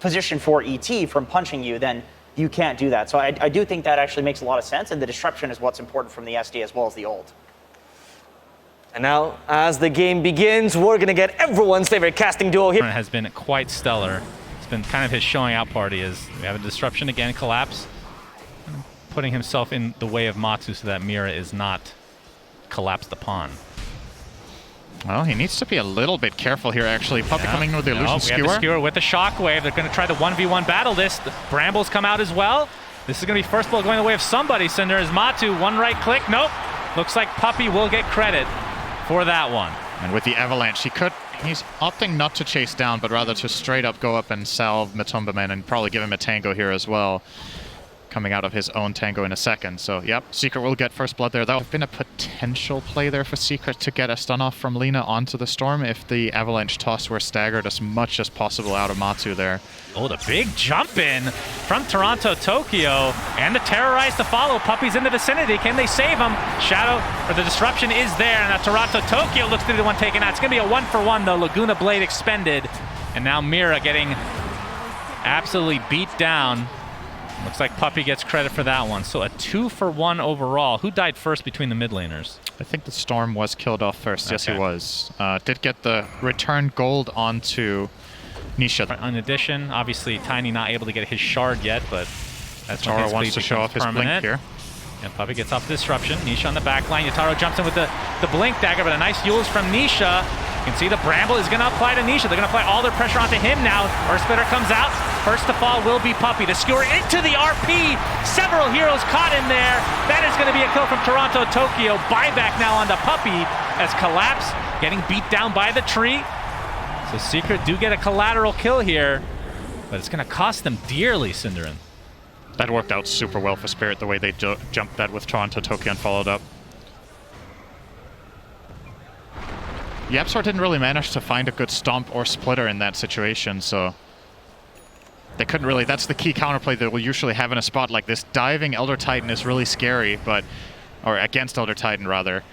position for ET from punching you, then you can't do that. So I do think that actually makes a lot of sense, and the disruption is what's important from the SD as well as the ult. And now, as the game begins, we're going to get everyone's favorite casting duo here. It has been quite stellar. It's been kind of his showing out party as we have a disruption again, collapse, putting himself in the way of Matsu so that Mira is not collapsed upon. Well, he needs to be a little bit careful here, actually. Puppey coming in with the illusion skewer. We have the skewer with the shockwave. They're going to try to 1v1 battle this. The Brambles come out as well. This is going to be first blood going the way of somebody, Cinder, as Matu, one right click. Nope. Looks like Puppey will get credit for that one. And with the avalanche, he's opting not to chase down, but rather to straight up go up and salve Matumbaman and probably give him a tango here as well. Coming out of his own tango in a second. So, yep, Secret will get first blood there. That would have been a potential play there for Secret to get a stun off from Lina onto the Storm if the avalanche toss were staggered as much as possible out of Matsu there. Oh, the big jump in from Toronto Tokyo, and the Terrorize to follow. Puppey's in the vicinity. Can they save him? Shadow, or the disruption is there, and now Toronto Tokyo looks to be the one taken out. It's going to be a 1-for-1 though. Laguna Blade expended, and now Mira getting absolutely beat down. Looks like Puppey gets credit for that one. So a 2-for-1 overall. Who died first between the mid laners? I think the Storm was killed off first. Okay. Yes, he was. Did get the return gold onto Nisha. In addition, obviously Tiny not able to get his shard yet, but that's when Taro his wants to show off his blink here. And Puppey gets off the disruption. Nisha on the back line. Yataro jumps in with the blink dagger, but a nice Yules from Nisha. You can see the Bramble is going to apply to Nisha. They're going to apply all their pressure onto him now. Earth Splitter comes out. First to fall will be Puppey. The skewer into the RP. Several heroes caught in there. That is going to be a kill from Toronto Tokyo. Buyback now onto Puppey as Collapse getting beat down by the tree. So Secret do get a collateral kill here, but it's going to cost them dearly, Cinderin. That worked out super well for Spirit, the way they jumped that with Toronto Tokyo and followed up. YapzOr didn't really manage to find a good stomp or splitter in that situation, so they couldn't really. That's the key counterplay that we'll usually have in a spot like this. Diving Elder Titan is really scary, or against Elder Titan rather.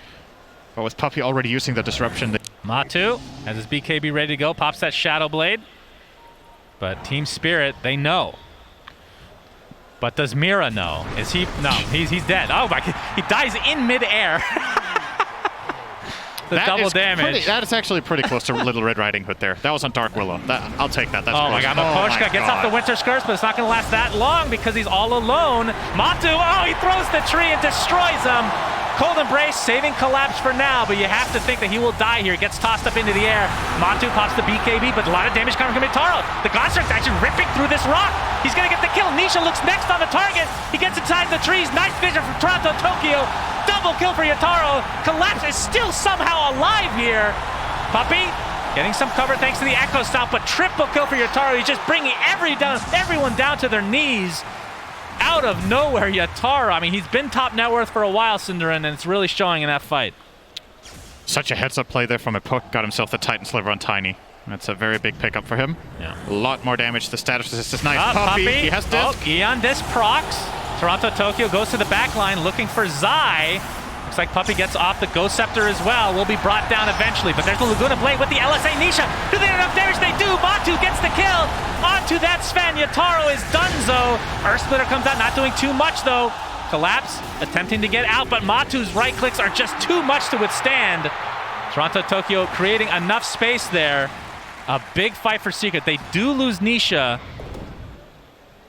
But with Puppey already using the disruption. Matu has his BKB ready to go, pops that Shadow Blade. But Team Spirit, they know. But does Mira know? Is he? No, he's dead. Oh my! He dies in midair. The double damage. That is actually pretty close to Little Red Riding Hood there. That was on Dark Willow. I'll take that. That's oh my god, Mapochka gets off the Winter Curse, but it's not going to last that long because he's all alone. Matu, oh, he throws the tree and destroys him. Cold Embrace saving Collapse for now, but you have to think that he will die here. Gets tossed up into the air. Matu pops the BKB, but a lot of damage coming from Taro. The Construct actually ripping through this rock. He's going to get the kill. Nisha looks next on the target. He gets inside the trees. Nice vision from Toronto Tokyo. Double kill for Yataro. Collapse is still somehow alive here. Puppey getting some cover thanks to the Echo Stomp, but triple kill for Yataro. He's just bringing everyone down to their knees. Out of nowhere, Yataro. I mean, he's been top net worth for a while, Cinderin, and it's really showing in that fight. Such a heads-up play there from a poke. Got himself the Titan Sliver on Tiny. That's a very big pickup for him. Yeah. A lot more damage. The status resist is nice. Puppey, he has disc. Oh, Eon disc procs. Toronto Tokyo goes to the back line looking for Zai. Looks like Puppey gets off the Ghost Scepter as well. Will be brought down eventually, but there's the Laguna Blade with the LSA Nisha. Do they have enough damage? They do. Matu gets the kill. Onto that Sven. Yataro is donezo. Earth Splitter comes out, not doing too much though. Collapse attempting to get out, but Matu's right clicks are just too much to withstand. Toronto Tokyo creating enough space there. A big fight for Secret. They do lose Nisha,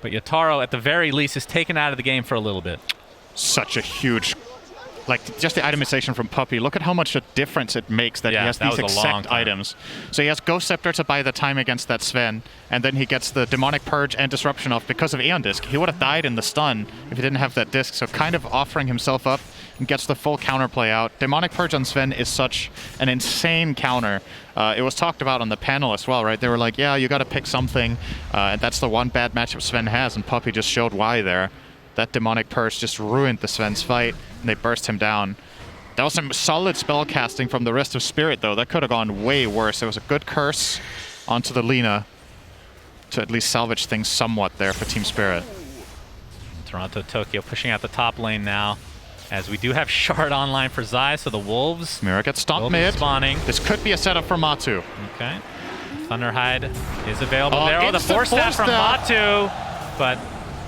but Yataro at the very least is taken out of the game for a little bit. Such a huge, like just the itemization from Puppey. Look at how much a difference it makes that he has these exact items. So he has Ghost Scepter to buy the time against that Sven, and then he gets the Demonic Purge and Disruption off because of Aeon Disc. He would have died in the stun if he didn't have that disc, so kind of offering himself up and gets the full counterplay out. Demonic Purge on Sven is such an insane counter. It was talked about on the panel as well, right? They were like, yeah, you got to pick something, and that's the one bad matchup Sven has, and Puppey just showed why there. That Demonic Purge just ruined the Sven's fight, and they burst him down. That was some solid spell casting from the rest of Spirit, though. That could have gone way worse. It was a good curse onto the Lina to at least salvage things somewhat there for Team Spirit. Toronto Tokyo pushing out the top lane now, as we do have Shard online for Zai, so the Wolves Mira gets stomped mid. Spawning. This could be a setup for Matu. Okay. Thunderhide is available Oh, there. Oh, the instant force stab force from stab. Matu. But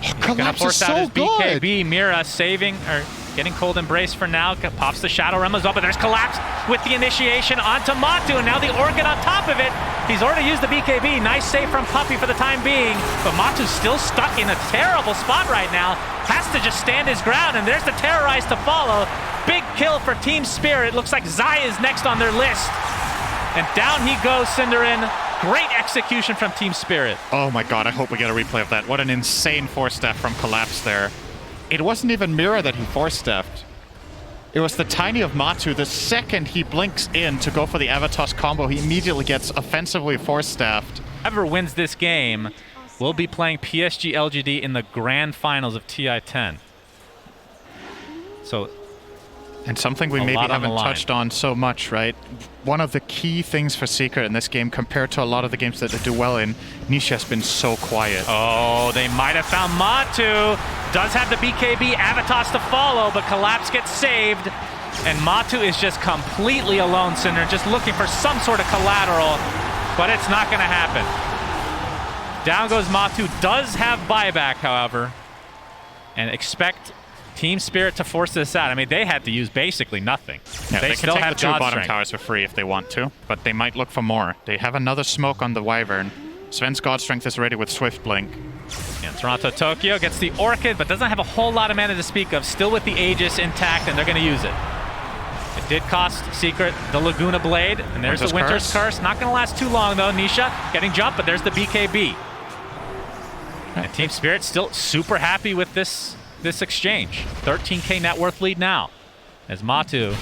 he's gonna Collapse is force out so his good. BKB. Mira saving, or getting cold embrace for now. Pops the Shadow Realm as well, but there's Collapse with the initiation onto Matu, and now the Orchid on top of it. He's already used the BKB. Nice save from Puppey for the time being, but Matu's still stuck in a terrible spot right now. Has to just stand his ground, and there's the Terrorize to follow. Big kill for Team Spirit. Looks like Zai is next on their list. And down he goes, Cinderin. Great execution from Team Spirit. Oh my god, I hope we get a replay of that. What an insane force step from Collapse there. It wasn't even Mira that he force stepped. It was the Tiny of Matu. The second he blinks in to go for the Avatos combo, he immediately gets offensively force staffed. Whoever wins this game will be playing PSG LGD in the grand finals of TI-10. So, and something we maybe haven't touched on so much, right? One of the key things for Secret in this game, compared to a lot of the games that they do well in, Nisha has been so quiet. oh, they might have found Matu. Does have the BKB, Avatos to follow, but Collapse gets saved. And Matu is just completely alone, Cinder, just looking for some sort of collateral, but it's not going to happen. Down goes Matu. Does have buyback, however, and expect Team Spirit to force this out. I mean, they had to use basically nothing. Yeah, they still can take have the two God bottom strength. towers for free if they want to, but they might look for more. They have another smoke on the Wyvern. Sven's God Strength is ready with Swift Blink. Yeah, Toronto Tokyo gets the Orchid, but doesn't have a whole lot of mana to speak of. Still with the Aegis intact, and they're going to use it. It did cost Secret the Laguna Blade, and there's the Winter's Curse. Not going to last too long, though. Nisha getting jumped, but there's the BKB. And Team Spirit still super happy with this exchange. 13k net worth lead now. As Matu,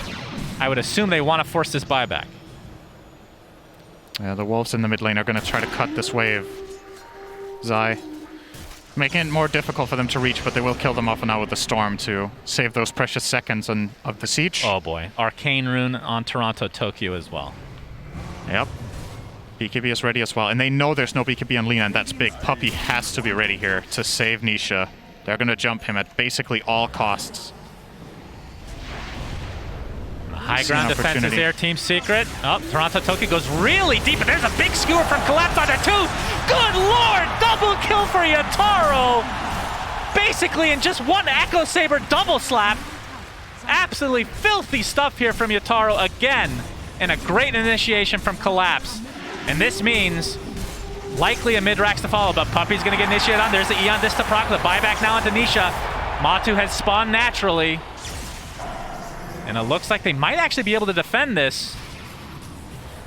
I would assume they want to force this buyback. Yeah, the Wolves in the mid lane are going to try to cut this wave. Zai. Making it more difficult for them to reach, but they will kill them off now with the Storm to save those precious seconds of the siege. Oh boy. Arcane Rune on Toronto Tokyo as well. Yep. BKB is ready as well. And they know there's no BKB on Lina, and that's big. Puppey has to be ready here to save Nisha. They're going to jump him at basically all costs. High ground defense is there, Team Secret. Oh, Toronto Tokyo goes really deep, and there's a big skewer from Collapse on there too. Good lord, double kill for Yataro. Basically in just one Echo Saber double slap. Absolutely filthy stuff here from Yataro again. And a great initiation from Collapse. And this means likely a mid-rax to follow, but Puppey's gonna get initiated on. There's the Eon Disc to proc, the buyback now onto Nisha. Matu has spawned naturally. And it looks like they might actually be able to defend this,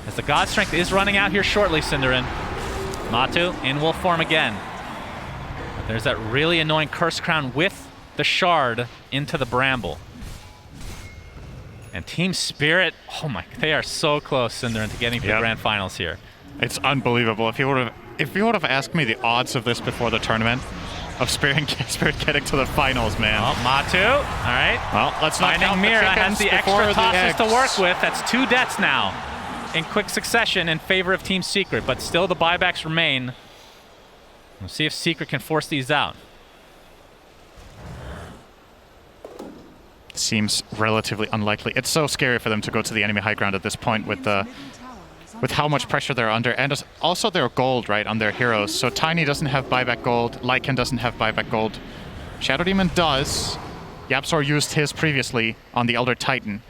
as the God Strength is running out here shortly, Cinderin. Matu in wolf form again. But there's that really annoying Curse Crown with the Shard into the Bramble. And Team Spirit, oh my, they are so close, Cinderin, to getting to the grand finals here. It's unbelievable. If you would have asked me the odds of this before the tournament, of Spirit getting to the finals, man. Oh, Matu, all right. Well, let's not count the Mira chickens has the before extra the tosses to eggs. work with. That's 2 deaths now in quick succession in favor of Team Secret, but still the buybacks remain. We'll see if Secret can force these out. Seems relatively unlikely. It's so scary for them to go to the enemy high ground at this point with how much pressure they're under, and also their gold, right, on their heroes. So Tiny doesn't have buyback gold, Lycan doesn't have buyback gold. Shadow Demon does. Yapzor used his previously on the Elder Titan.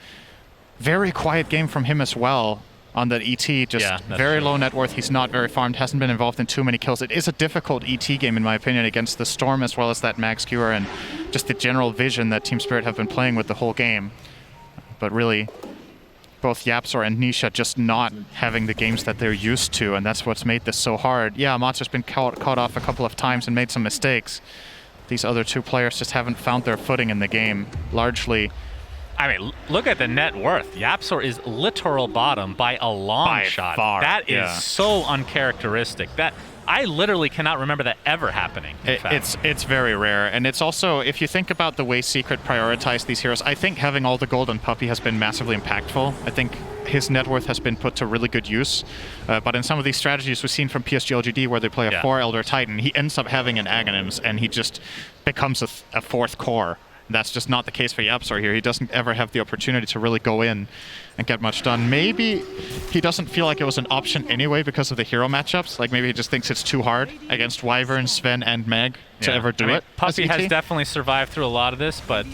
Very quiet game from him as well on that ET, just very low net worth. He's not very farmed, hasn't been involved in too many kills. It is a difficult ET game, in my opinion, against the Storm as well as that Mag Skewer and just the general vision that Team Spirit have been playing with the whole game. But really, both Yapzor and Nisha just not having the games that they're used to, and that's what's made this so hard. Yeah, Matsu's been caught off a couple of times and made some mistakes. These other two players just haven't found their footing in the game, largely. I mean, look at the net worth. Yapzor is literal bottom by a long shot. Far, that is so uncharacteristic. That I literally cannot remember that ever happening. It's very rare, and it's also, if you think about the way Secret prioritized these heroes, I think having all the gold on Puppey has been massively impactful. I think his net worth has been put to really good use, but in some of these strategies we've seen from PSG LGD where they play a 4 Elder Titan, he ends up having an Aghanims, and he just becomes a 4th core. That's just not the case for YapzOr here. He doesn't ever have the opportunity to really go in and get much done. Maybe he doesn't feel like it was an option anyway because of the hero matchups. Like maybe he just thinks it's too hard against Wyvern, Sven, and Meg to ever do it. Puppey has definitely survived through a lot of this, but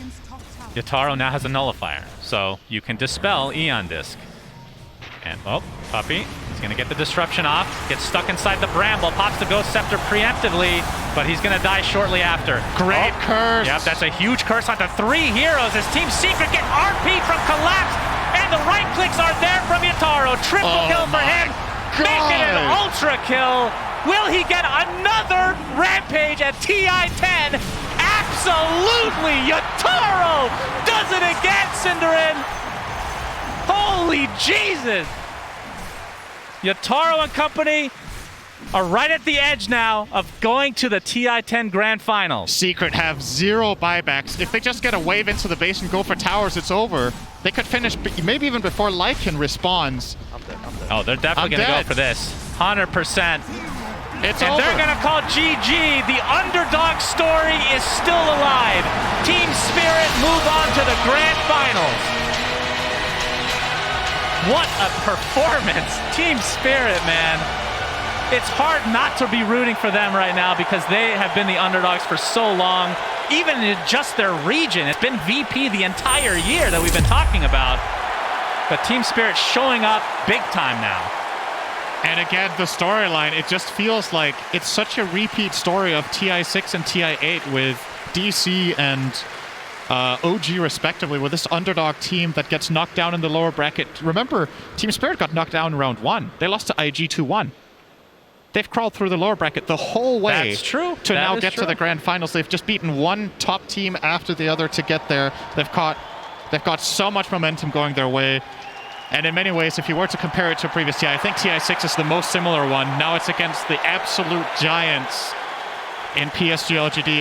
Yataro now has a nullifier, so you can dispel Eon Disc. And, oh, Puppey, he's going to get the disruption off, gets stuck inside the bramble, pops the Ghost Scepter preemptively, but he's going to die shortly after. Great curse! Yep, that's a huge curse onto 3 heroes as Team Secret get RP from Collapse, and the right clicks are there from Yataro. Triple kill for him, making an ultra kill. Will he get another Rampage at TI-10? Absolutely! Yataro does it again, Cinderin! Holy Jesus! Yataro and company are right at the edge now of going to the TI-10 Grand Finals. Secret have 0 buybacks. If they just get a wave into the base and go for towers, it's over. They could finish maybe even before Lycan respawns. I'm dead. Oh, they're definitely going to go for this. 100%. It's and over. They're going to call GG. The underdog story is still alive. Team Spirit move on to the Grand Finals. What a performance. Team Spirit, man. It's hard not to be rooting for them right now because they have been the underdogs for so long. Even in just their region. It's been VP the entire year that we've been talking about. But Team Spirit showing up big time now. And again, the storyline, it just feels like it's such a repeat story of TI-6 and TI-8 with DC and OG respectively, with this underdog team that gets knocked down in the lower bracket. Remember, Team Spirit got knocked down in round 1. They lost to IG 2-1. They've crawled through the lower bracket the whole way. That's true. To now get to the grand finals. They've just beaten one top team after the other to get there. They've got so much momentum going their way. And in many ways, if you were to compare it to a previous TI, I think TI-6 is the most similar one. Now it's against the absolute giants in PSG LGD.